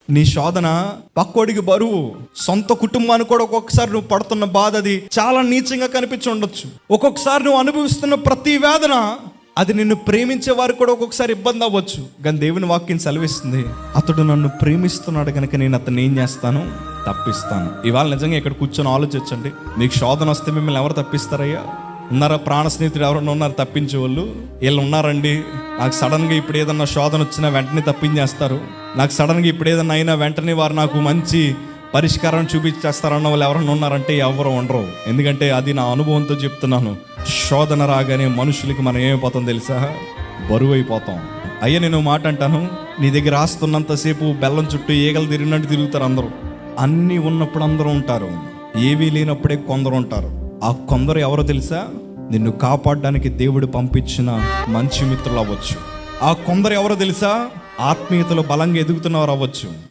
నీ శోధన పక్కోడికి బరువు, సొంత కుటుంబానికి కూడా ఒక్కొక్కసారి నువ్వు పడుతున్న బాధ అది చాలా నీచంగా కనిపించి ఉండొచ్చు. ఒక్కొక్కసారి నువ్వు అనుభవిస్తున్న ప్రతి వేదన అది నిన్ను ప్రేమించే వారికి కూడా ఒక్కొక్కసారి ఇబ్బంది అవ్వచ్చు. కానీ దేవుని వాక్యం సెలవిస్తుంది, అతడు నన్ను ప్రేమిస్తున్నాడు కనుక నేను అతన్ని ఏం చేస్తాను, తప్పిస్తాను. ఇవాళ నిజంగా ఇక్కడ కూర్చొని ఆలోచించండి. మీకు శోధన వస్తే మిమ్మల్ని ఎవరు తప్పిస్తారయ్యా? ఉన్నారా? ప్రాణ స్నేహితుడు ఎవరన్నా ఉన్నారు తప్పించే వాళ్ళు? వీళ్ళు ఉన్నారండి. నాకు సడన్గా ఇప్పుడు ఏదన్నా శోధన వచ్చినా వెంటనే తప్పించేస్తారు, నాకు సడన్గా ఇప్పుడు ఏదన్నా అయినా వెంటనే వారు నాకు మంచి పరిష్కారం చూపించేస్తారన్న వాళ్ళు ఎవరన్నా ఉన్నారంటే ఎవరు ఉండరు. ఎందుకంటే అది నా అనుభవంతో చెప్తున్నాను. శోధన రాగానే మనుషులకి మనం ఏమైపోతాం తెలుసా? బరువు అయిపోతాం. అయ్యా నేను మాట అంటాను, నీ దగ్గర ఆస్తున్నంతసేపు బెల్లం చుట్టూ ఈగలు తిరిగినట్టు తిరుగుతారు అందరూ. అన్నీ ఉన్నప్పుడు అందరూ ఉంటారు, ఏవీ లేనప్పుడే కొందరు ఉంటారు. ఆ కొందరు ఎవరో తెలుసా? నిన్ను కాపాడడానికి దేవుడు పంపించిన మంచి మిత్రులు అవ్వచ్చు. ఆ కొందరు ఎవరో తెలుసా? ఆత్మీయతలో బలంగా ఎదుగుతున్నవారు అవ్వచ్చు.